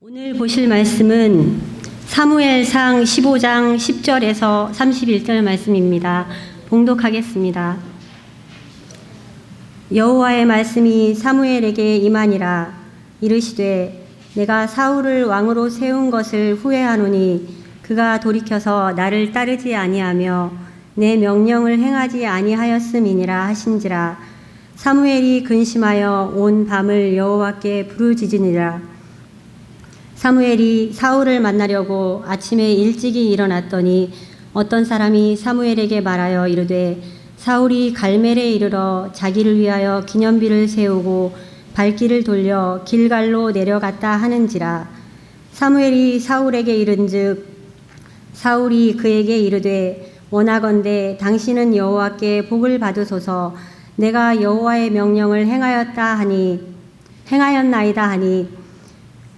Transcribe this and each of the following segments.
오늘 보실 말씀은 사무엘상 15장 10절에서 31절 말씀입니다. 봉독하겠습니다. 여호와의 말씀이 사무엘에게 임하니라. 이르시되 내가 사울을 왕으로 세운 것을 후회하노니 그가 돌이켜서 나를 따르지 아니하며 내 명령을 행하지 아니하였음이니라 하신지라. 사무엘이 근심하여 온 밤을 여호와께 부르짖으니라. 사무엘이 사울을 만나려고 아침에 일찍이 일어났더니 어떤 사람이 사무엘에게 말하여 이르되 사울이 갈멜에 이르러 자기를 위하여 기념비를 세우고 발길을 돌려 길갈로 내려갔다 하는지라. 사무엘이 사울에게 이른즉 사울이 그에게 이르되 원하건대 당신은 여호와께 복을 받으소서. 내가 여호와의 명령을 행하였나이다 하니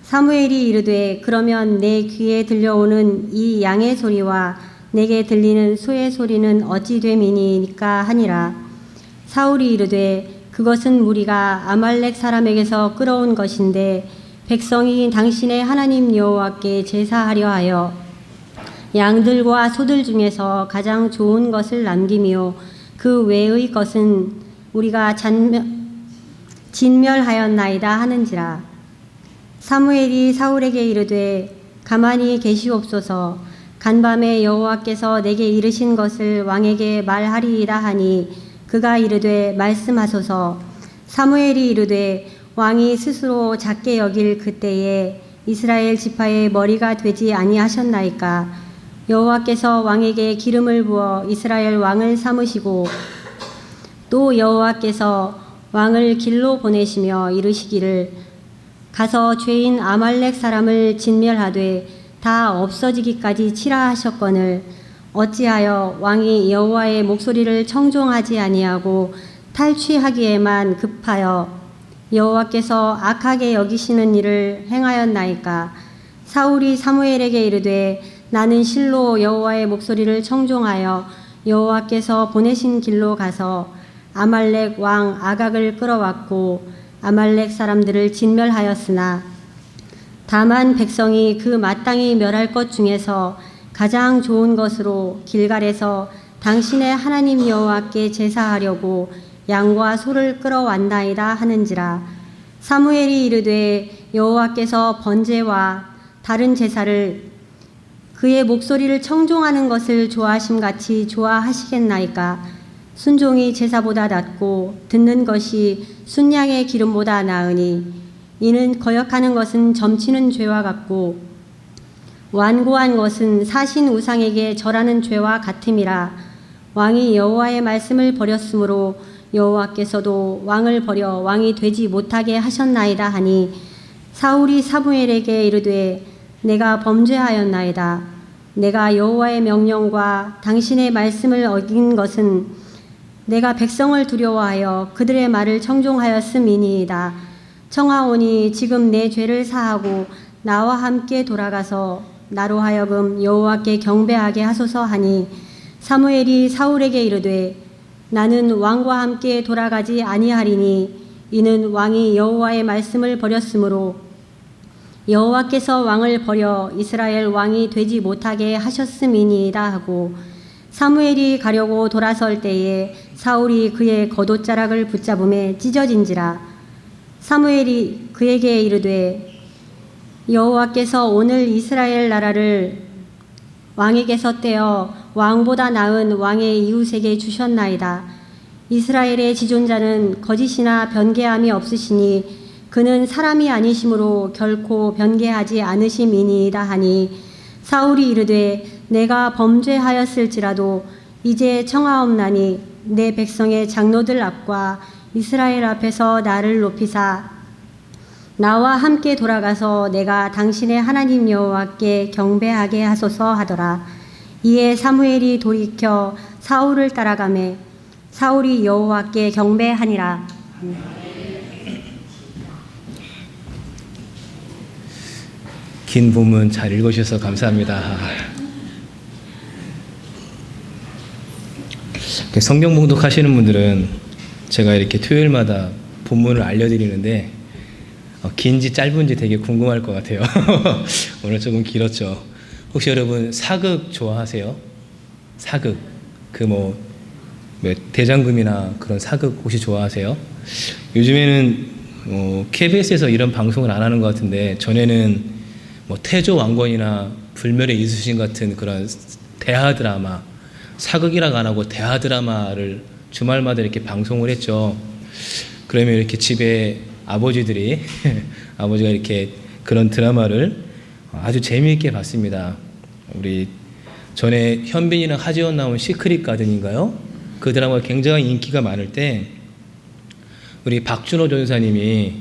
사무엘이 이르되 그러면 내 귀에 들려오는 이 양의 소리와 내게 들리는 소의 소리는 어찌 됨이니까 하니라. 사울이 이르되 그것은 무리가 아말렉 사람에게서 끌어온 것인데 백성이 당신의 하나님 여호와께 제사하려 하여 양들과 소들 중에서 가장 좋은 것을 남기며 그 외의 것은 우리가 진멸하였나이다 하는지라. 사무엘이 사울에게 이르되 가만히 계시옵소서. 간밤에 여호와께서 내게 이르신 것을 왕에게 말하리이다 하니 그가 이르되 말씀하소서. 사무엘이 이르되 왕이 스스로 작게 여길 그때에 이스라엘 지파의 머리가 되지 아니하셨나이까. 여호와께서 왕에게 기름을 부어 이스라엘 왕을 삼으시고 또 여호와께서 왕을 길로 보내시며 이르시기를 가서 죄인 아말렉 사람을 진멸하되 다 없어지기까지 치라 하셨거늘 어찌하여 왕이 여호와의 목소리를 청종하지 아니하고 탈취하기에만 급하여 여호와께서 악하게 여기시는 일을 행하였나이까. 사울이 사무엘에게 이르되 나는 실로 여호와의 목소리를 청종하여 여호와께서 보내신 길로 가서 아말렉 왕 아각을 끌어왔고 아말렉 사람들을 진멸하였으나 다만 백성이 그 마땅히 멸할 것 중에서 가장 좋은 것으로 길갈에서 당신의 하나님 여호와께 제사하려고 양과 소를 끌어왔나이다 하는지라. 사무엘이 이르되 여호와께서 번제와 다른 제사를 그의 목소리를 청종하는 것을 좋아하심같이 좋아하시겠나이까. 순종이 제사보다 낫고 듣는 것이 순양의 기름보다 나으니 이는 거역하는 것은 점치는 죄와 같고 완고한 것은 사신 우상에게 절하는 죄와 같음이라. 왕이 여호와의 말씀을 버렸으므로 여호와께서도 왕을 버려 왕이 되지 못하게 하셨나이다 하니 사울이 사무엘에게 이르되 내가 범죄하였나이다. 내가 여호와의 명령과 당신의 말씀을 어긴 것은 내가 백성을 두려워하여 그들의 말을 청종하였음이니이다. 청하오니 지금 내 죄를 사하고 나와 함께 돌아가서 나로 하여금 여호와께 경배하게 하소서 하니 사무엘이 사울에게 이르되 나는 왕과 함께 돌아가지 아니하리니 이는 왕이 여호와의 말씀을 버렸으므로 여호와께서 왕을 버려 이스라엘 왕이 되지 못하게 하셨음이니이다 하고 사무엘이 가려고 돌아설 때에 사울이 그의 겉옷자락을 붙잡음에 찢어진지라. 사무엘이 그에게 이르되 여호와께서 오늘 이스라엘 나라를 왕에게서 떼어 왕보다 나은 왕의 이웃에게 주셨나이다. 이스라엘의 지존자는 거짓이나 변개함이 없으시니 그는 사람이 아니심으로 결코 변개하지 않으심이니이다 하니 사울이 이르되 내가 범죄하였을지라도 이제 청하옵나니 내 백성의 장로들 앞과 이스라엘 앞에서 나를 높이사 나와 함께 돌아가서 내가 당신의 하나님 여호와께 경배하게 하소서 하더라. 이에 사무엘이 돌이켜 사울을 따라가매 사울이 여호와께 경배하니라. 긴 본문 잘 읽으셔서 감사합니다. 성경 봉독하시는 분들은 제가 이렇게 토요일마다 본문을 알려드리는데 긴지 짧은지 되게 궁금할 것 같아요. 오늘 조금 길었죠. 혹시 여러분 사극 좋아하세요? 사극 대장금이나 그런 사극 혹시 좋아하세요? 요즘에는 KBS에서 이런 방송을 안 하는 것 같은데 전에는 태조 왕건이나 불멸의 이순신 같은 그런 대하 드라마, 사극이라고 안 하고 대하 드라마를 주말마다 이렇게 방송을 했죠. 그러면 이렇게 집에 아버지가 이렇게 그런 드라마를 아주 재미있게 봤습니다. 우리 전에 현빈이랑 하지원 나온 시크릿 가든인가요? 그 드라마가 굉장히 인기가 많을 때 우리 박준호 전사님이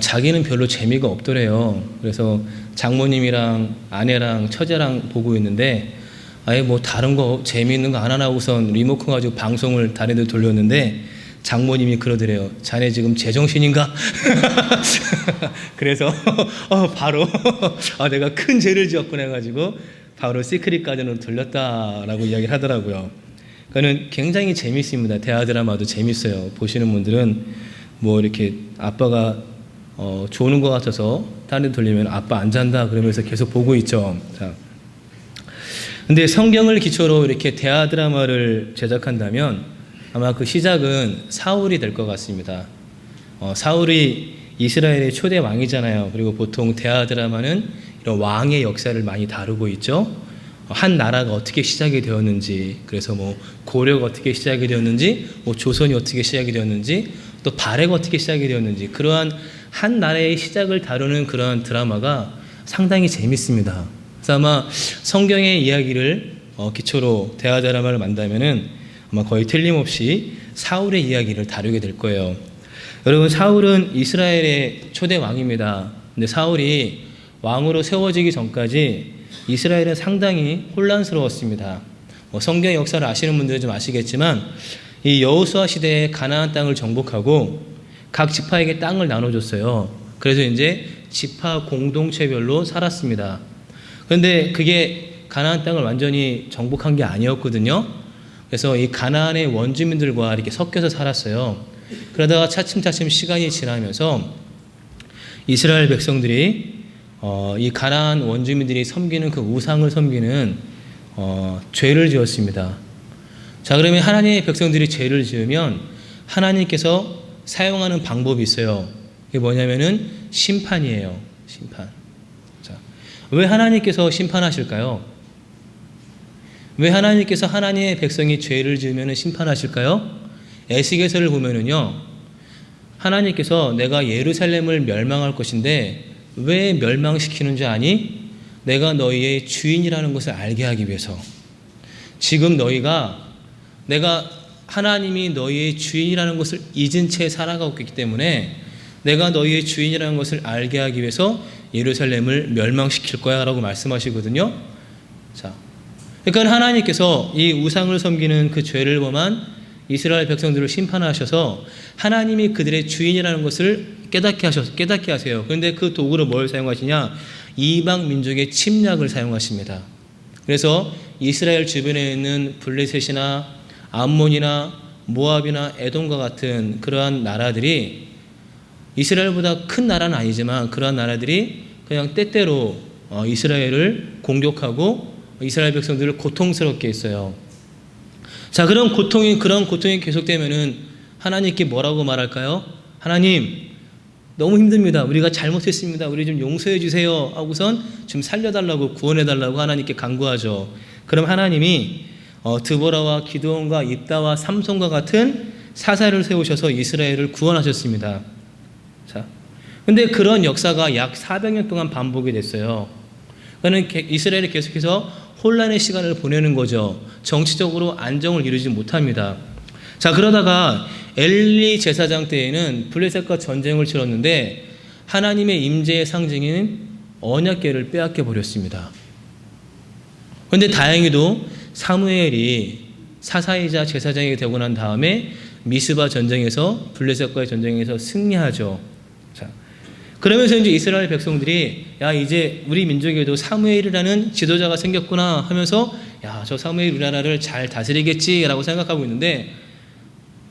자기는 별로 재미가 없더래요. 그래서 장모님이랑 아내랑 처제랑 보고 있는데 아예 다른 거 재미있는 거 안 하나 하고선 리모컨 가지고 방송을 다른 데 돌렸는데 장모님이 그러더래요. 자네 지금 제정신인가? 그래서 바로 내가 큰 죄를 지었구나 해가지고 바로 시크릿 가든으로 돌렸다라고 이야기를 하더라고요. 그거는 굉장히 재밌습니다. 대하 드라마도 재밌어요. 보시는 분들은 이렇게 아빠가 조는 것 같아서 다른 데 돌리면 아빠 안 잔다 그러면서 계속 보고 있죠. 자. 근데 성경을 기초로 이렇게 대하 드라마를 제작한다면 아마 그 시작은 사울이 될 것 같습니다. 사울이 이스라엘의 초대 왕이잖아요. 그리고 보통 대하 드라마는 이런 왕의 역사를 많이 다루고 있죠. 한 나라가 어떻게 시작이 되었는지, 그래서 고려가 어떻게 시작이 되었는지, 조선이 어떻게 시작이 되었는지, 또 발해가 어떻게 시작이 되었는지, 그러한 한 나라의 시작을 다루는 그러한 드라마가 상당히 재밌습니다. 그래서 아마 성경의 이야기를 기초로 대하 드라마를 만들면은 아마 거의 틀림없이 사울의 이야기를 다루게 될 거예요. 여러분, 사울은 이스라엘의 초대 왕입니다. 근데 사울이 왕으로 세워지기 전까지 이스라엘은 상당히 혼란스러웠습니다. 성경의 역사를 아시는 분들은 좀 아시겠지만 이 여호수아 시대에 가나안 땅을 정복하고 각 지파에게 땅을 나눠줬어요. 그래서 이제 지파 공동체별로 살았습니다. 그런데 그게 가나안 땅을 완전히 정복한 게 아니었거든요. 그래서 이 가나안의 원주민들과 이렇게 섞여서 살았어요. 그러다가 차츰차츰 시간이 지나면서 이스라엘 백성들이 이 가나안 원주민들이 섬기는 그 우상을 섬기는 죄를 지었습니다. 자, 그러면 하나님의 백성들이 죄를 지으면 하나님께서 사용하는 방법이 있어요. 이게 뭐냐면은 심판이에요. 심판. 자, 왜 하나님께서 심판하실까요? 왜 하나님께서 하나님의 백성이 죄를 지으면 심판하실까요? 에스겔서를 보면은요, 하나님께서 내가 예루살렘을 멸망할 것인데 왜 멸망시키는 줄 아니? 내가 너희의 주인이라는 것을 알게 하기 위해서. 지금 내가 하나님이 너희의 주인이라는 것을 잊은 채 살아가고 있기 때문에 내가 너희의 주인이라는 것을 알게 하기 위해서 예루살렘을 멸망시킬 거야 라고 말씀하시거든요. 자, 그러니까 하나님께서 이 우상을 섬기는 그 죄를 범한 이스라엘 백성들을 심판하셔서 하나님이 그들의 주인이라는 것을 깨닫게 하세요. 그런데 그 도구로 뭘 사용하시냐? 이방 민족의 침략을 사용하십니다. 그래서 이스라엘 주변에 있는 블레셋이나 암몬이나 모압이나 에돔과 같은 그러한 나라들이 이스라엘보다 큰 나라는 아니지만 그러한 나라들이 그냥 때때로 이스라엘을 공격하고 이스라엘 백성들을 고통스럽게 했어요. 자, 그런 고통이 계속되면은 하나님께 뭐라고 말할까요? 하나님, 너무 힘듭니다. 우리가 잘못했습니다. 우리 좀 용서해 주세요. 하고선 좀 살려달라고 구원해달라고 하나님께 간구하죠. 그럼 하나님이 드보라와 기드온과 입다와 삼손과 같은 사사를 세우셔서 이스라엘을 구원하셨습니다. 자, 근데 그런 역사가 약 400년 동안 반복이 됐어요. 그러니까 이스라엘이 계속해서 혼란의 시간을 보내는 거죠. 정치적으로 안정을 이루지 못합니다. 자, 그러다가 엘리 제사장 때에는 블레셋과 전쟁을 치렀는데 하나님의 임재의 상징인 언약궤를 빼앗겨 버렸습니다. 그런데 다행히도 사무엘이 사사이자 제사장이 되고 난 다음에 미스바 전쟁에서 블레셋과의 전쟁에서 승리하죠. 자, 그러면서 이제 이스라엘 백성들이 이제 우리 민족에도 사무엘이라는 지도자가 생겼구나 하면서 저 사무엘이 우리나라를 잘 다스리겠지라고 생각하고 있는데,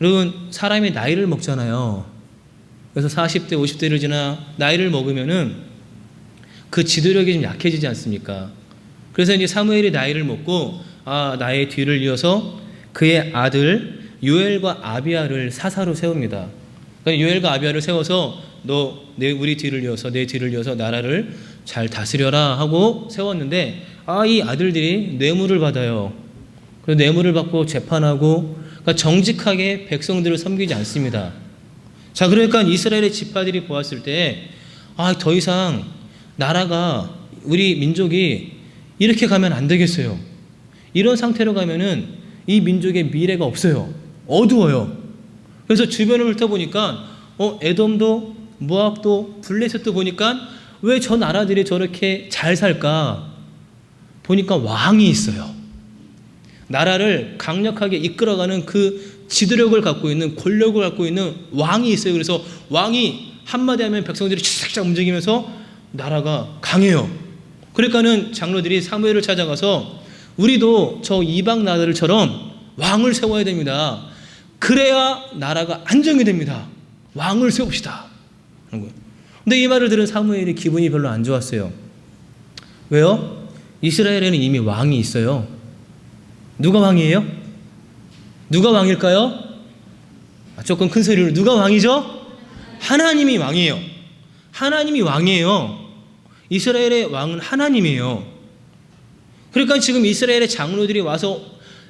여러분, 사람이 나이를 먹잖아요. 그래서 40대, 50대를 지나 나이를 먹으면은 그 지도력이 좀 약해지지 않습니까? 그래서 이제 사무엘이 나이를 먹고 나의 뒤를 이어서 그의 아들 요엘과 아비야를 사사로 세웁니다. 그러니까 요엘과 아비야를 세워서 우리 뒤를 이어서 내 뒤를 이어서 나라를 잘 다스려라 하고 세웠는데 이 아들들이 뇌물을 받아요. 그래서 뇌물을 받고 재판하고 그러니까 정직하게 백성들을 섬기지 않습니다. 자, 그러니까 이스라엘의 지파들이 보았을 때 더 이상 나라가 우리 민족이 이렇게 가면 안 되겠어요. 이런 상태로 가면은 이 민족의 미래가 없어요. 어두워요. 그래서 주변을 훑어보니까 에돔도 모압도 블레셋도 보니까 왜 저 나라들이 저렇게 잘 살까? 보니까 왕이 있어요. 나라를 강력하게 이끌어가는 그 지도력을 갖고 있는 권력을 갖고 있는 왕이 있어요. 그래서 왕이 한마디 하면 백성들이 쫙쫙 움직이면서 나라가 강해요. 그러니까는 장로들이 사무엘을 찾아가서 우리도 저 이방 나라들처럼 왕을 세워야 됩니다. 그래야 나라가 안정이 됩니다. 왕을 세웁시다. 근데 이 말을 들은 사무엘이 기분이 별로 안 좋았어요. 왜요? 이스라엘에는 이미 왕이 있어요. 누가 왕이에요? 누가 왕일까요? 조금 큰 소리로 누가 왕이죠? 하나님이 왕이에요. 하나님이 왕이에요. 이스라엘의 왕은 하나님이에요. 그러니까 지금 이스라엘의 장로들이 와서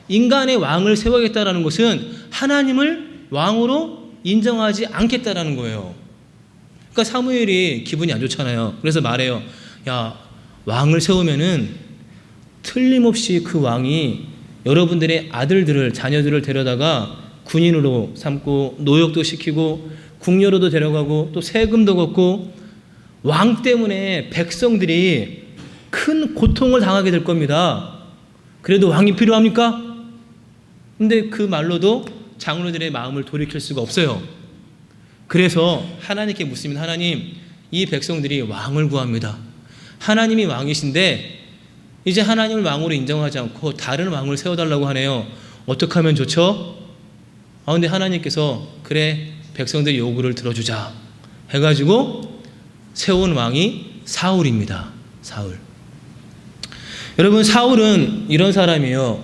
인간의 왕을 세우겠다라는 것은 하나님을 왕으로 인정하지 않겠다라는 거예요. 그러니까 사무엘이 기분이 안 좋잖아요. 그래서 말해요. 야, 왕을 세우면은 틀림없이 그 왕이 여러분들의 아들들을, 자녀들을 데려다가 군인으로 삼고 노역도 시키고 궁녀로도 데려가고 또 세금도 걷고 왕 때문에 백성들이 큰 고통을 당하게 될 겁니다. 그래도 왕이 필요합니까? 근데 그 말로도 장로들의 마음을 돌이킬 수가 없어요. 그래서 하나님께 묻습니다. 하나님, 이 백성들이 왕을 구합니다. 하나님이 왕이신데 이제 하나님을 왕으로 인정하지 않고 다른 왕을 세워달라고 하네요. 어떻게 하면 좋죠? 근데 하나님께서 그래, 백성들의 요구를 들어주자 해가지고 세운 왕이 사울입니다. 사울. 여러분, 사울은 이런 사람이에요.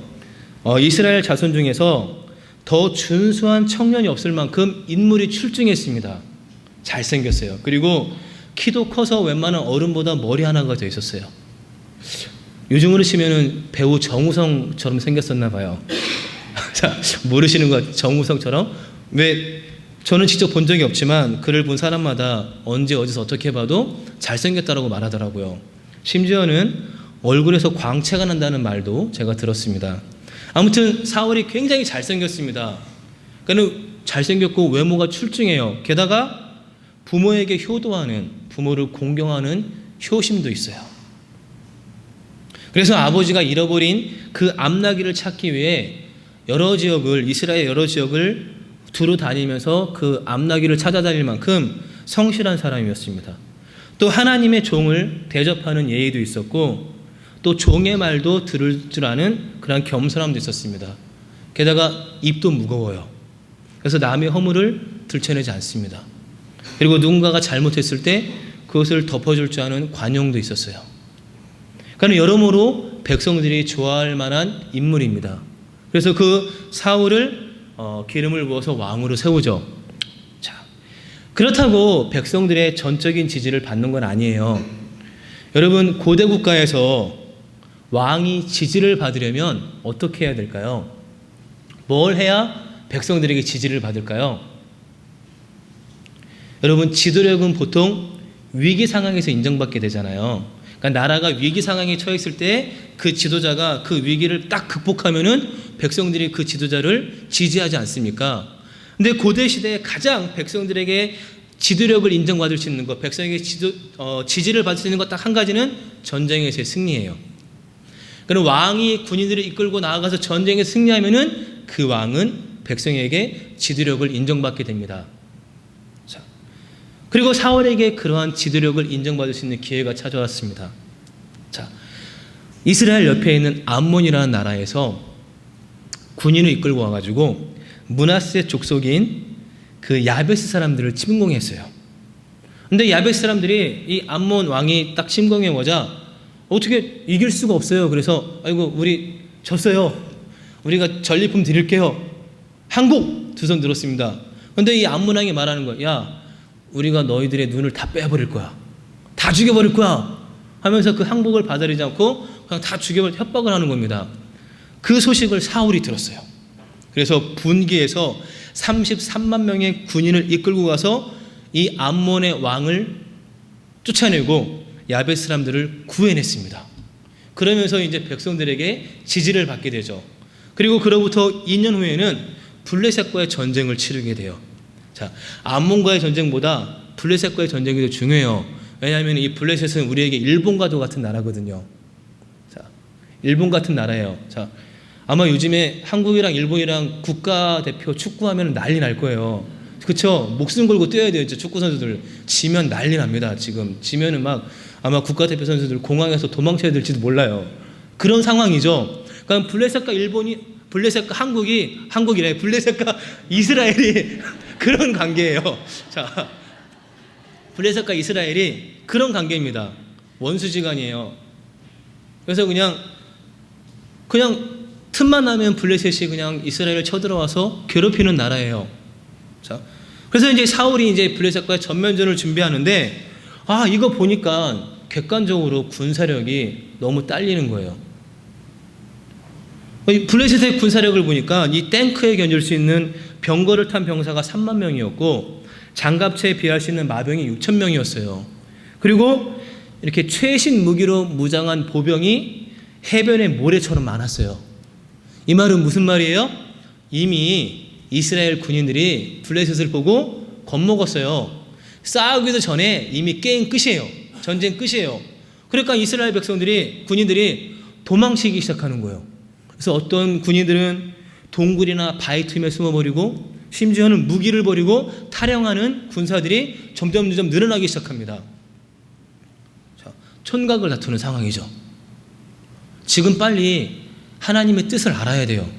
이스라엘 자손 중에서 더 준수한 청년이 없을 만큼 인물이 출중했습니다. 잘생겼어요. 그리고 키도 커서 웬만한 어른보다 머리 하나가 더 있었어요. 요즘으로 치면은 배우 정우성처럼 생겼었나 봐요. 자, 모르시는 것, 정우성처럼. 왜, 저는 직접 본 적이 없지만 그를 본 사람마다 언제 어디서 어떻게 봐도 잘생겼다라고 말하더라고요. 심지어는 얼굴에서 광채가 난다는 말도 제가 들었습니다. 아무튼 사울이 굉장히 잘생겼습니다. 그러니까 잘생겼고 외모가 출중해요. 게다가 부모에게 효도하는, 부모를 공경하는 효심도 있어요. 그래서 아버지가 잃어버린 그 암나귀를 찾기 위해 이스라엘 여러 지역을 두루 다니면서 그 암나귀를 찾아다닐 만큼 성실한 사람이었습니다. 또 하나님의 종을 대접하는 예의도 있었고 또 종의 말도 들을 줄 아는 그런 겸손함도 있었습니다. 게다가 입도 무거워요. 그래서 남의 허물을 들춰내지 않습니다. 그리고 누군가가 잘못했을 때 그것을 덮어줄 줄 아는 관용도 있었어요. 그러니까 여러모로 백성들이 좋아할 만한 인물입니다. 그래서 그 사울을 기름을 부어서 왕으로 세우죠. 자, 그렇다고 백성들의 전적인 지지를 받는 건 아니에요. 여러분, 고대 국가에서 왕이 지지를 받으려면 어떻게 해야 될까요? 뭘 해야 백성들에게 지지를 받을까요? 여러분, 지도력은 보통 위기 상황에서 인정받게 되잖아요. 그러니까 나라가 위기 상황에 처했을 때 그 지도자가 그 위기를 딱 극복하면은 백성들이 그 지도자를 지지하지 않습니까? 근데 고대 시대에 가장 백성들에게 지도력을 인정받을 수 있는 것, 백성에게 지지를 받을 수 있는 것 딱 한 가지는 전쟁에서의 승리예요. 그럼 왕이 군인들을 이끌고 나아가서 전쟁에 승리하면은 그 왕은 백성에게 지도력을 인정받게 됩니다. 자, 그리고 사울에게 그러한 지도력을 인정받을 수 있는 기회가 찾아왔습니다. 자, 이스라엘 옆에 있는 암몬이라는 나라에서 군인을 이끌고 와가지고 므낫세 족속인 그 야베스 사람들을 침공했어요. 근데 야베스 사람들이 이 암몬 왕이 딱 침공해 오자 어떻게 이길 수가 없어요. 그래서 아이고 우리 졌어요. 우리가 전리품 드릴게요. 항복 두 손 들었습니다. 근데 이 암몬 왕이 말하는 거야. 야, 우리가 너희들의 눈을 다 빼버릴 거야. 다 죽여버릴 거야. 하면서 그 항복을 받아들이지 않고 그냥 다 죽여버릴 협박을 하는 겁니다. 그 소식을 사울이 들었어요. 그래서 분기에서 33만 명의 군인을 이끌고 가서 이 암몬의 왕을 쫓아내고 야베스 사람들을 구해냈습니다. 그러면서 이제 백성들에게 지지를 받게 되죠. 그리고 그로부터 2년 후에는 블레셋과의 전쟁을 치르게 돼요. 자, 암몬과의 전쟁보다 블레셋과의 전쟁이 더 중요해요. 왜냐하면 이 블레셋은 우리에게 일본과도 같은 나라거든요. 자, 일본 같은 나라예요. 자, 아마 요즘에 한국이랑 일본이랑 국가대표 축구하면 난리 날 거예요. 그쵸? 목숨 걸고 뛰어야 돼요. 축구 선수들. 지면 난리 납니다. 지금. 지면은 막 아마 국가대표 선수들 공항에서 도망쳐야 될지도 몰라요. 그런 상황이죠. 그러니까 블레셋과 한국이래. 블레셋과 이스라엘이 그런 관계예요. 자, 블레셋과 이스라엘이 그런 관계입니다. 원수지간이에요. 그래서 그냥 틈만 나면 블레셋이 그냥 이스라엘을 쳐들어와서 괴롭히는 나라예요. 자, 그래서 이제 사울이 이제 블레셋과의 전면전을 준비하는데, 이거 보니까 객관적으로 군사력이 너무 딸리는 거예요. 블레셋의 군사력을 보니까 이 탱크에 견딜 수 있는 병거를 탄 병사가 3만 명이었고, 장갑차에 비할 수 있는 마병이 6천 명이었어요. 그리고 이렇게 최신 무기로 무장한 보병이 해변의 모래처럼 많았어요. 이 말은 무슨 말이에요? 이미 이스라엘 군인들이 블레셋을 보고 겁먹었어요. 싸우기도 전에 이미 게임 끝이에요. 전쟁 끝이에요. 그러니까 이스라엘 군인들이 도망치기 시작하는 거예요. 그래서 어떤 군인들은 동굴이나 바위 틈에 숨어버리고, 심지어는 무기를 버리고 탈영하는 군사들이 점점 늘어나기 시작합니다. 자, 촌각을 다투는 상황이죠. 지금 빨리 하나님의 뜻을 알아야 돼요.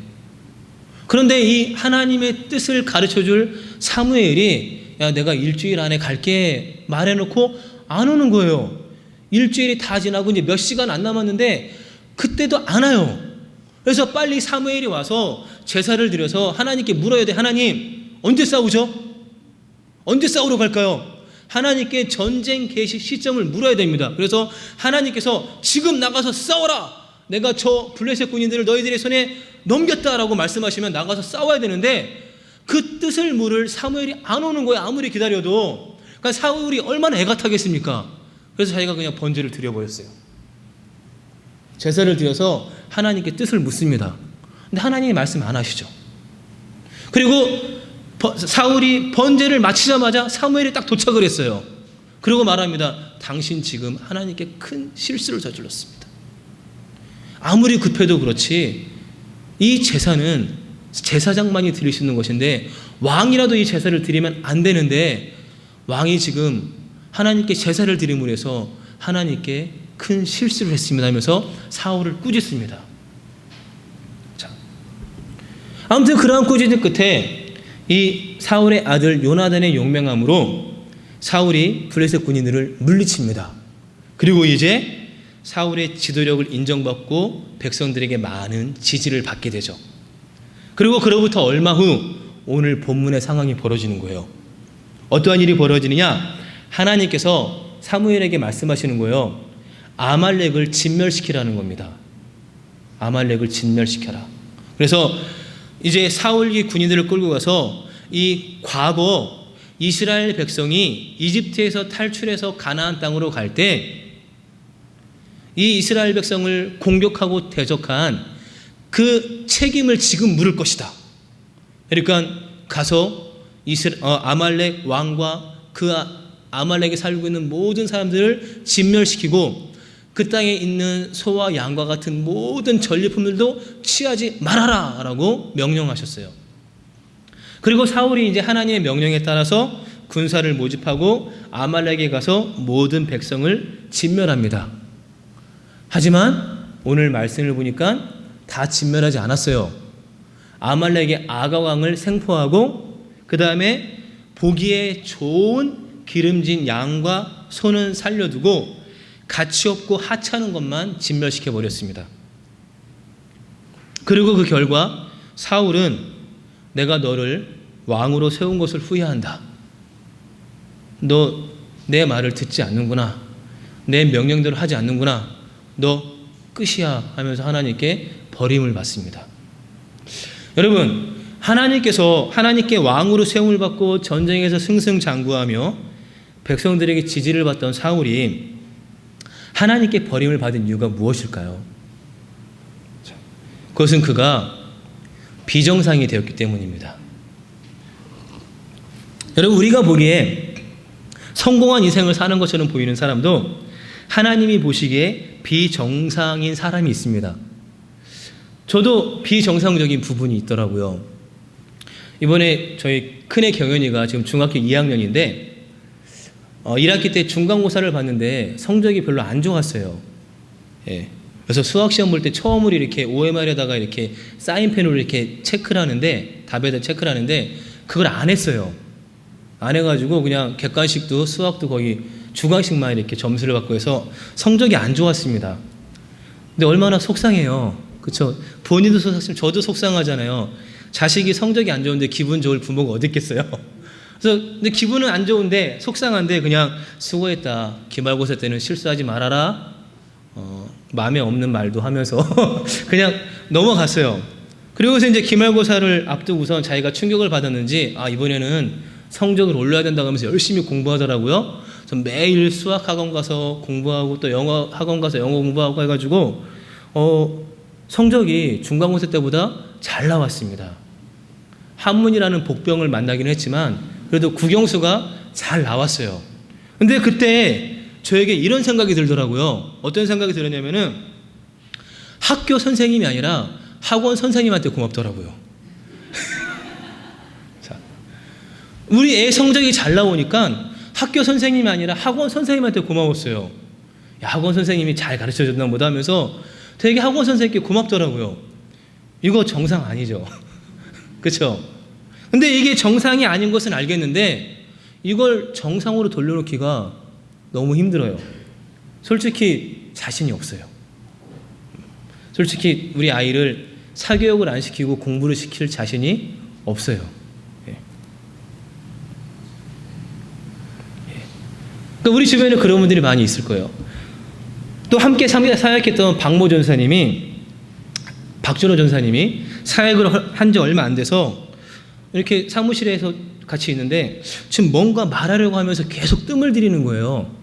그런데 이 하나님의 뜻을 가르쳐줄 사무엘이 야, 내가 일주일 안에 갈게 말해놓고 안 오는 거예요. 일주일이 다 지나고 이제 몇 시간 안 남았는데 그때도 안 와요. 그래서 빨리 사무엘이 와서 제사를 드려서 하나님께 물어야 돼. 하나님, 언제 싸우죠? 언제 싸우러 갈까요? 하나님께 전쟁 개시 시점을 물어야 됩니다. 그래서 하나님께서 지금 나가서 싸워라. 내가 저 블레셋 군인들을 너희들의 손에 넘겼다라고 말씀하시면 나가서 싸워야 되는데 그 뜻을 물을 사무엘이 안 오는 거예요. 아무리 기다려도. 그러니까 사울이 얼마나 애가 타겠습니까? 그래서 자기가 그냥 번제를 드려버렸어요. 제사를 드려서 하나님께 뜻을 묻습니다. 근데 하나님이 말씀 안 하시죠. 그리고 사울이 번제를 마치자마자 사무엘이 딱 도착을 했어요. 그리고 말합니다. 당신 지금 하나님께 큰 실수를 저질렀습니다. 아무리 급해도 그렇지 이 제사는 제사장만이 드릴 수 있는 것인데 왕이라도 이 제사를 드리면 안 되는데 왕이 지금 하나님께 제사를 드림으로 해서 하나님께 큰 실수를 했습니다 하면서 사울을 꾸짖습니다. 자, 아무튼 그러한 꾸짖음 끝에 이 사울의 아들 요나단의 용맹함으로 사울이 블레셋 군인들을 물리칩니다. 그리고 이제 사울의 지도력을 인정받고 백성들에게 많은 지지를 받게 되죠. 그리고 그로부터 얼마 후 오늘 본문의 상황이 벌어지는 거예요. 어떠한 일이 벌어지느냐? 하나님께서 사무엘에게 말씀하시는 거예요. 아말렉을 진멸시키라는 겁니다. 아말렉을 진멸시켜라. 그래서 이제 사울이 군인들을 끌고 가서 이 과거 이스라엘 백성이 이집트에서 탈출해서 가나안 땅으로 갈 때 이 이스라엘 백성을 공격하고 대적한 그 책임을 지금 물을 것이다. 그러니까 가서 아말렉 왕과 그 아말렉에 살고 있는 모든 사람들을 진멸시키고 그 땅에 있는 소와 양과 같은 모든 전리품들도 취하지 말아라 라고 명령하셨어요. 그리고 사울이 이제 하나님의 명령에 따라서 군사를 모집하고 아말렉에 가서 모든 백성을 진멸합니다. 하지만 오늘 말씀을 보니까 다 진멸하지 않았어요. 아말렉의 아가왕을 생포하고 그 다음에 보기에 좋은 기름진 양과 소는 살려두고 가치 없고 하찮은 것만 진멸시켜 버렸습니다. 그리고 그 결과 사울은 내가 너를 왕으로 세운 것을 후회한다. 너 내 말을 듣지 않는구나. 내 명령대로 하지 않는구나. 너 끝이야 하면서 하나님께 버림을 받습니다. 여러분, 하나님께 왕으로 세움을 받고 전쟁에서 승승장구하며 백성들에게 지지를 받던 사울이 하나님께 버림을 받은 이유가 무엇일까요? 그것은 그가 비정상이 되었기 때문입니다. 여러분, 우리가 보기에 성공한 인생을 사는 것처럼 보이는 사람도 하나님이 보시기에 비정상인 사람이 있습니다. 저도 비정상적인 부분이 있더라고요. 이번에 저희 큰애 경연이가 지금 중학교 2학년인데 1학기 때 중간고사를 봤는데 성적이 별로 안 좋았어요. 예. 그래서 수학시험 볼 때 처음으로 이렇게 OMR에다가 이렇게 사인펜으로 이렇게 체크를 하는데, 답에다 체크를 하는데 그걸 안 했어요. 안 해가지고 그냥 객관식도 수학도 거의 주관식만 이렇게 점수를 받고 해서 성적이 안 좋았습니다. 근데 얼마나 속상해요. 그렇죠? 본인도 속상하시면 저도 속상하잖아요. 자식이 성적이 안 좋은데 기분 좋을 부모가 어디 있겠어요. 그래서 근데 기분은 안 좋은데 속상한데 그냥 수고했다. 기말고사 때는 실수하지 말아라. 마음에 없는 말도 하면서 그냥 넘어갔어요. 그리고서 이제 기말고사를 앞두고선 자기가 충격을 받았는지 이번에는 성적을 올려야 된다고 하면서 열심히 공부하더라고요. 전 매일 수학 학원 가서 공부하고 또 영어 학원 가서 영어 공부하고 해가지고 성적이 중간고사 때보다 잘 나왔습니다. 한문이라는 복병을 만나긴 했지만 그래도 국영수가 잘 나왔어요. 근데 그때 저에게 이런 생각이 들더라고요. 어떤 생각이 들었냐면은 학교 선생님이 아니라 학원 선생님한테 고맙더라고요. 자, 우리 애 성적이 잘 나오니까 학교 선생님이 아니라 학원 선생님한테 고마웠어요. 야, 학원 선생님이 잘 가르쳐줬나 보다 하면서 되게 학원 선생님께 고맙더라고요. 이거 정상 아니죠. 그렇죠? 근데 이게 정상이 아닌 것은 알겠는데 이걸 정상으로 돌려놓기가 너무 힘들어요. 솔직히 자신이 없어요. 솔직히 우리 아이를 사교육을 안 시키고 공부를 시킬 자신이 없어요. 그러니까 우리 주변에 그런 분들이 많이 있을 거예요. 또 함께 사역했던 박모 전사님이, 박준호 전사님이 사역을 한 지 얼마 안 돼서 이렇게 사무실에서 같이 있는데 지금 뭔가 말하려고 하면서 계속 뜸을 들이는 거예요.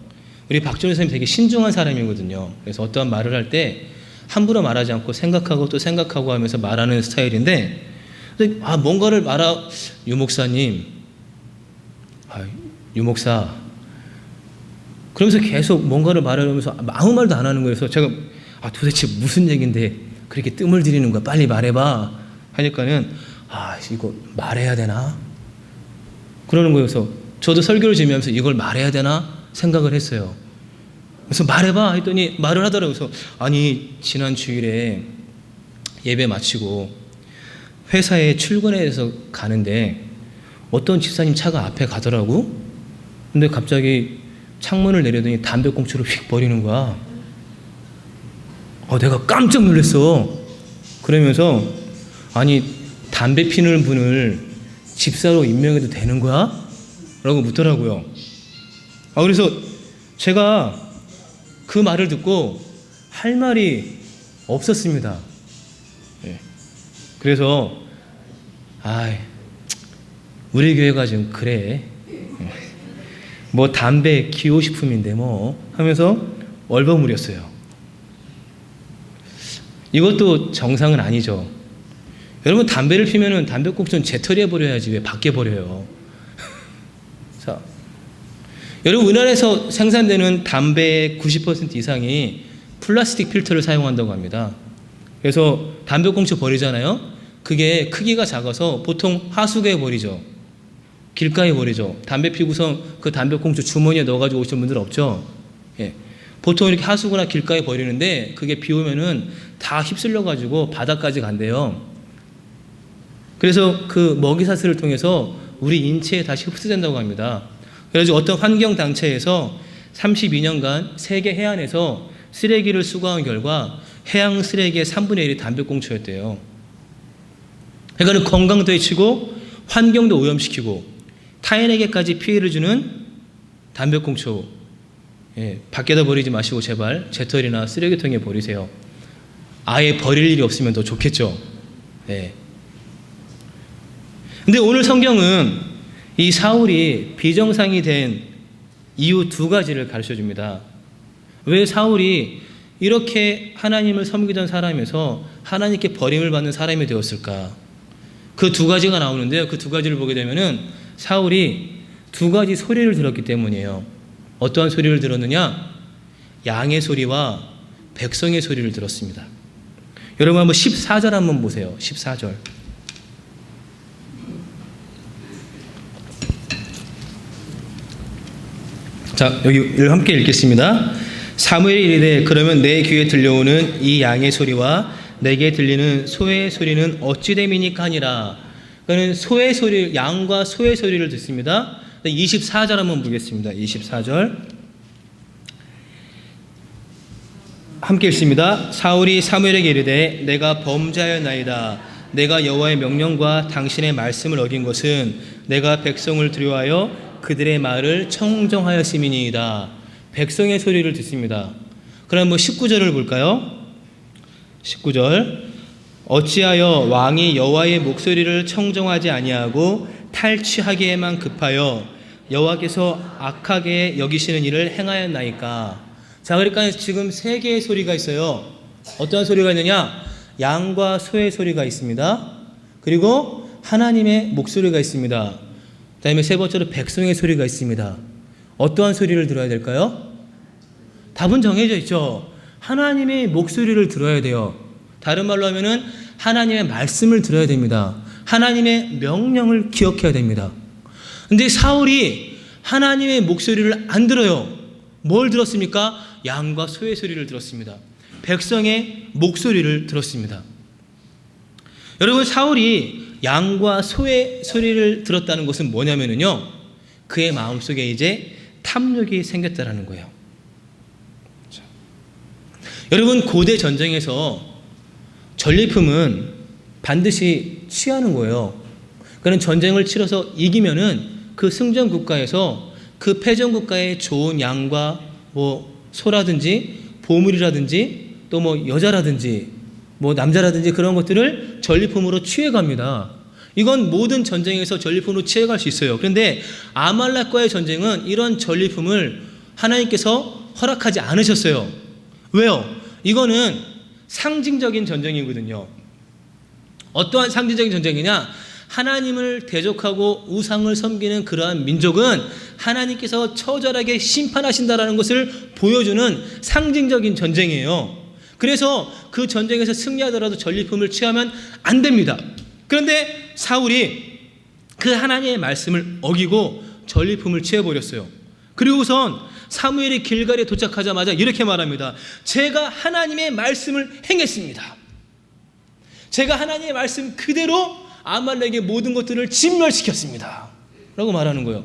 우리 박준호 선생님 되게 신중한 사람이거든요. 그래서 어떠한 말을 할 때 함부로 말하지 않고 생각하고 또 생각하고 하면서 말하는 스타일인데 뭔가를 유 목사님, 유 목사 그러면서 계속 뭔가를 말하면서 아무 말도 안 하는 거예요. 그래서 제가 도대체 무슨 얘기인데 그렇게 뜸을 들이는 거야. 빨리 말해봐 하니까는 이거 말해야 되나? 그러는 거예요. 그래서 저도 설교를 준비하면서 이걸 말해야 되나 생각을 했어요. 그래서 말해봐 했더니 말을 하더라고요. 그래서 지난 주일에 예배 마치고 회사에 출근해서 가는데 어떤 집사님 차가 앞에 가더라고. 근데 갑자기 창문을 내려더니 담배꽁초를 휙 버리는 거야. 내가 깜짝 놀랐어. 그러면서 담배 피는 분을 집사로 임명해도 되는 거야? 라고 묻더라고요. 그래서 제가 그 말을 듣고 할 말이 없었습니다. 그래서 우리 교회가 좀 그래. 뭐 담배 기호식품인데 뭐 하면서 얼버무렸어요. 이것도 정상은 아니죠. 여러분, 담배를 피면은 담배꽁초는 재터리해 버려야지 왜 밖에 버려요. 자, 여러분, 우리나라에서 생산되는 담배의 90% 이상이 플라스틱 필터를 사용한다고 합니다. 그래서 담배꽁초 버리잖아요. 그게 크기가 작아서 보통 하수구에 버리죠. 길가에 버리죠. 담배 피고서 그 담배꽁초 주머니에 넣어가지고 오시는 분들 없죠. 보통 이렇게 하수구나 길가에 버리는데 그게 비 오면은 다 휩쓸려가지고 바다까지 간대요. 그래서 그 먹이사슬을 통해서 우리 인체에 다시 흡수된다고 합니다. 그래서 어떤 환경단체에서 32년간 세계 해안에서 쓰레기를 수거한 결과 해양 쓰레기의 3분의 1이 담배꽁초였대요. 그러니까 건강도 해치고 환경도 오염시키고 타인에게까지 피해를 주는 담배꽁초, 밖에다 버리지 마시고 제발 재떨이나 쓰레기통에 버리세요. 아예 버릴 일이 없으면 더 좋겠죠. 근데 오늘 성경은 이 사울이 비정상이 된 이유 두 가지를 가르쳐 줍니다. 왜 사울이 이렇게 하나님을 섬기던 사람에서 하나님께 버림을 받는 사람이 되었을까? 그 두 가지가 나오는데요. 그 두 가지를 보게 되면은 사울이 두 가지 소리를 들었기 때문이에요. 어떠한 소리를 들었느냐? 양의 소리와 백성의 소리를 들었습니다. 여러분 한번 14절 한번 보세요. 14절. 자, 여기 함께 읽겠습니다. 사무엘이 이르되 그러면 내 귀에 들려오는 이 양의 소리와 내게 들리는 소의 소리는 어찌 됨이니까 하니라. 그는 소의 소리, 양과 소의 소리를 듣습니다. 24절 한번 보겠습니다. 24절 함께 읽습니다. 사울이 사무엘에게 이르되 내가 범죄하였나이다. 내가 여호와의 명령과 당신의 말씀을 어긴 것은 내가 백성을 두려워하여 그들의 말을 청정하였음이니이다. 백성의 소리를 듣습니다. 그럼 19절을 볼까요? 19절 어찌하여 왕이 여호와의 목소리를 청정하지 아니하고 탈취하기에만 급하여 여호와께서 악하게 여기시는 일을 행하였나이까. 자, 그러니까 지금 세 개의 소리가 있어요. 어떠한 소리가 있느냐? 양과 소의 소리가 있습니다. 그리고 하나님의 목소리가 있습니다. 그 다음에 세 번째로 백성의 소리가 있습니다. 어떠한 소리를 들어야 될까요? 답은 정해져 있죠. 하나님의 목소리를 들어야 돼요. 다른 말로 하면은 하나님의 말씀을 들어야 됩니다. 하나님의 명령을 기억해야 됩니다. 근데 사울이 하나님의 목소리를 안 들어요. 뭘 들었습니까? 양과 소의 소리를 들었습니다. 백성의 목소리를 들었습니다. 여러분, 사울이 양과 소의 소리를 들었다는 것은 뭐냐면요, 그의 마음속에 이제 탐욕이 생겼다는 거예요. 자, 여러분, 고대 전쟁에서 전리품은 반드시 취하는 거예요. 그는 전쟁을 치러서 이기면은 그 승전 국가에서 그 패전 국가의 좋은 양과 소라든지 보물이라든지 또 여자라든지 남자라든지 그런 것들을 전리품으로 취해갑니다. 이건 모든 전쟁에서 전리품으로 취해갈 수 있어요. 그런데 아말렉과의 전쟁은 이런 전리품을 하나님께서 허락하지 않으셨어요. 왜요? 이거는 상징적인 전쟁이거든요. 어떠한 상징적인 전쟁이냐? 하나님을 대적하고 우상을 섬기는 그러한 민족은 하나님께서 처절하게 심판하신다라는 것을 보여주는 상징적인 전쟁이에요. 그래서 그 전쟁에서 승리하더라도 전리품을 취하면 안 됩니다. 그런데 사울이 그 하나님의 말씀을 어기고 전리품을 취해버렸어요. 그리고선 사무엘이 길갈에 도착하자마자 이렇게 말합니다. 제가 하나님의 말씀을 행했습니다. 제가 하나님의 말씀 그대로 아말렉의 모든 것들을 진멸시켰습니다. 라고 말하는 거예요.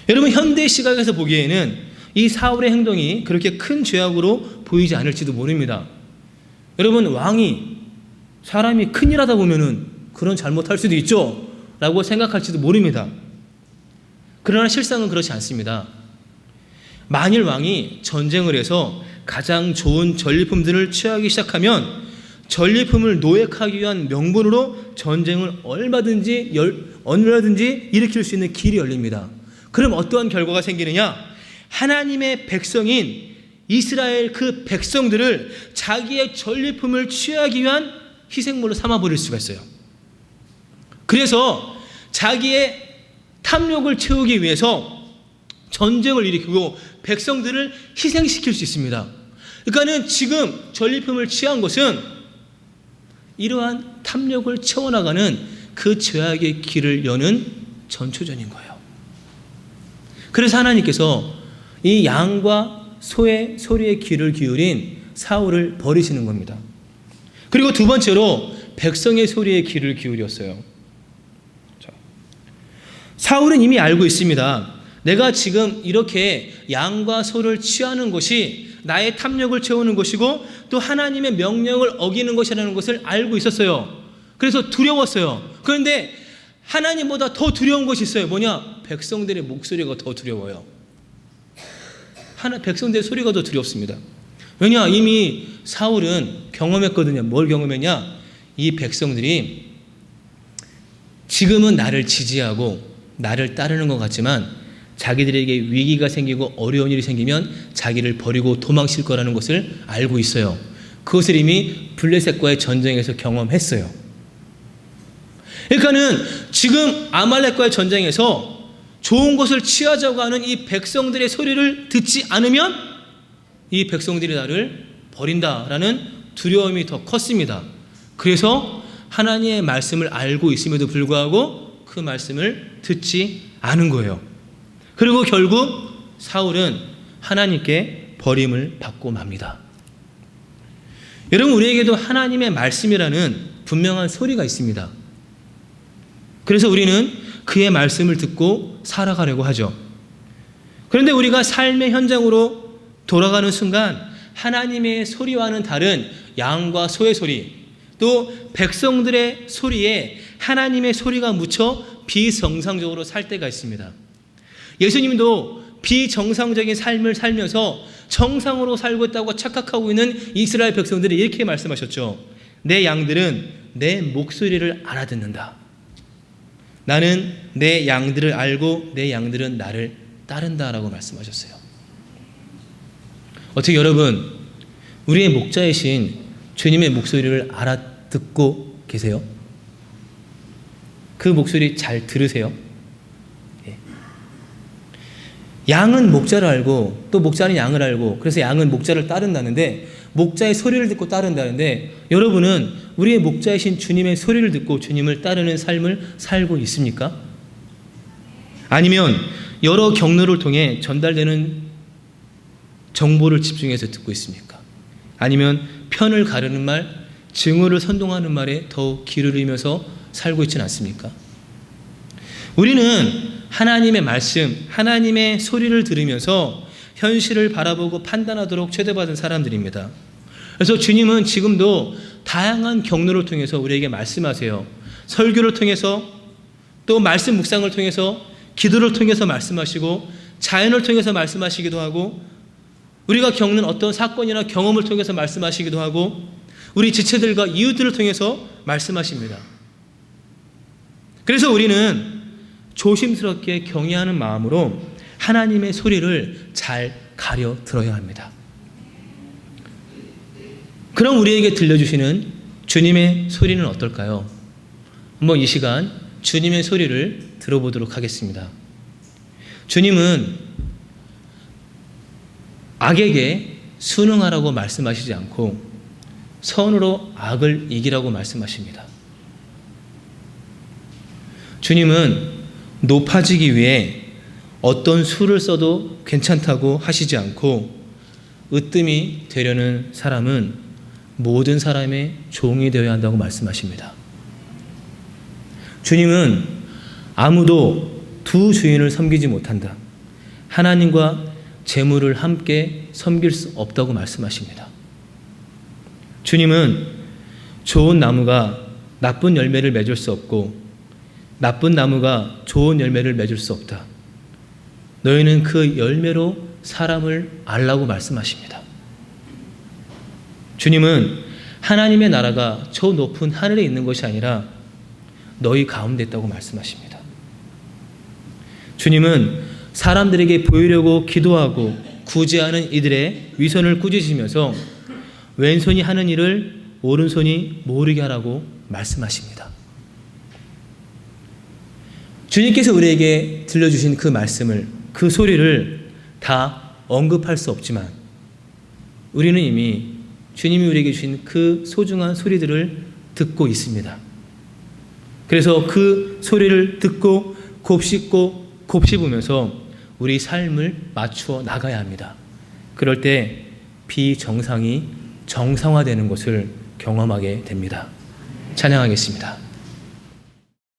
여러분, 현대 시각에서 보기에는 이 사울의 행동이 그렇게 큰 죄악으로 보이지 않을지도 모릅니다. 여러분, 왕이 사람이 큰일 하다 보면은 그런 잘못할 수도 있죠 라고 생각할지도 모릅니다. 그러나 실상은 그렇지 않습니다. 만일 왕이 전쟁을 해서 가장 좋은 전리품들을 취하기 시작하면 전리품을 노획하기 위한 명분으로 전쟁을 얼마든지 일으킬 수 있는 길이 열립니다. 그럼 어떠한 결과가 생기느냐? 하나님의 백성인 이스라엘 그 백성들을 자기의 전리품을 취하기 위한 희생물로 삼아버릴 수가 있어요. 그래서 자기의 탐욕을 채우기 위해서 전쟁을 일으키고 백성들을 희생시킬 수 있습니다. 그러니까는 지금 전리품을 취한 것은 이러한 탐욕을 채워나가는 그 죄악의 길을 여는 전초전인 거예요. 그래서 하나님께서 이 양과 소의 소리에 귀를 기울인 사울을 버리시는 겁니다. 그리고 두 번째로 백성의 소리에 귀를 기울였어요. 사울은 이미 알고 있습니다. 내가 지금 이렇게 양과 소를 취하는 것이 나의 탐욕을 채우는 것이고 또 하나님의 명령을 어기는 것이라는 것을 알고 있었어요. 그래서 두려웠어요. 그런데 하나님보다 더 두려운 것이 있어요. 뭐냐? 백성들의 목소리가 더 두려워요. 백성들의 소리가 더 두렵습니다. 왜냐? 이미 사울은 경험했거든요. 뭘 경험했냐? 이 백성들이 지금은 나를 지지하고 나를 따르는 것 같지만 자기들에게 위기가 생기고 어려운 일이 생기면 자기를 버리고 도망칠 거라는 것을 알고 있어요. 그것을 이미 블레셋과의 전쟁에서 경험했어요. 그러니까는 지금 아말렉과의 전쟁에서 좋은 것을 취하자고 하는 이 백성들의 소리를 듣지 않으면 이 백성들이 나를 버린다라는 두려움이 더 컸습니다. 그래서 하나님의 말씀을 알고 있음에도 불구하고 그 말씀을 듣지 않은 거예요. 그리고 결국 사울은 하나님께 버림을 받고 맙니다. 여러분, 우리에게도 하나님의 말씀이라는 분명한 소리가 있습니다. 그래서 우리는 그의 말씀을 듣고 살아가려고 하죠. 그런데 우리가 삶의 현장으로 돌아가는 순간 하나님의 소리와는 다른 양과 소의 소리, 또 백성들의 소리에 하나님의 소리가 묻혀 비정상적으로 살 때가 있습니다. 예수님도 비정상적인 삶을 살면서 정상으로 살고 있다고 착각하고 있는 이스라엘 백성들이 이렇게 말씀하셨죠. 내 양들은 내 목소리를 알아듣는다. 나는 내 양들을 알고 내 양들은 나를 따른다라고 말씀하셨어요. 어떻게 여러분, 우리의 목자이신 주님의 목소리를 알아듣고 계세요? 그 목소리 잘 들으세요? 양은 목자를 알고 또 목자는 양을 알고 그래서 양은 목자를 따른다는데 목자의 소리를 듣고 따른다는데 여러분은 우리의 목자이신 주님의 소리를 듣고 주님을 따르는 삶을 살고 있습니까? 아니면 여러 경로를 통해 전달되는 정보를 집중해서 듣고 있습니까? 아니면 편을 가르는 말, 증오를 선동하는 말에 더욱 귀를 잃으면서 살고 있지는 않습니까? 우리는 하나님의 말씀, 하나님의 소리를 들으면서 현실을 바라보고 판단하도록 초대받은 사람들입니다. 그래서 주님은 지금도 다양한 경로를 통해서 우리에게 말씀하세요. 설교를 통해서 또 말씀 묵상을 통해서 기도를 통해서 말씀하시고 자연을 통해서 말씀하시기도 하고 우리가 겪는 어떤 사건이나 경험을 통해서 말씀하시기도 하고 우리 지체들과 이웃들을 통해서 말씀하십니다. 그래서 우리는 조심스럽게 경외하는 마음으로 하나님의 소리를 잘 가려 들어야 합니다. 그럼 우리에게 들려주시는 주님의 소리는 어떨까요? 한번 이 시간 주님의 소리를 들어보도록 하겠습니다. 주님은 악에게 순응하라고 말씀하시지 않고 선으로 악을 이기라고 말씀하십니다. 주님은 높아지기 위해 어떤 수를 써도 괜찮다고 하시지 않고 으뜸이 되려는 사람은 모든 사람의 종이 되어야 한다고 말씀하십니다. 주님은 아무도 두 주인을 섬기지 못한다. 하나님과 재물을 함께 섬길 수 없다고 말씀하십니다. 주님은 좋은 나무가 나쁜 열매를 맺을 수 없고 나쁜 나무가 좋은 열매를 맺을 수 없다. 너희는 그 열매로 사람을 알라고 말씀하십니다. 주님은 하나님의 나라가 저 높은 하늘에 있는 것이 아니라 너희 가운데 있다고 말씀하십니다. 주님은 사람들에게 보이려고 기도하고 구제하는 이들의 위선을 꾸짖으면서 왼손이 하는 일을 오른손이 모르게 하라고 말씀하십니다. 주님께서 우리에게 들려주신 그 말씀을, 그 소리를 다 언급할 수 없지만 우리는 이미 주님이 우리에게 주신 그 소중한 소리들을 듣고 있습니다. 그래서 그 소리를 듣고 곱씹고 곱씹으면서 우리 삶을 맞추어 나가야 합니다. 그럴 때 비정상이 정상화되는 것을 경험하게 됩니다. 찬양하겠습니다.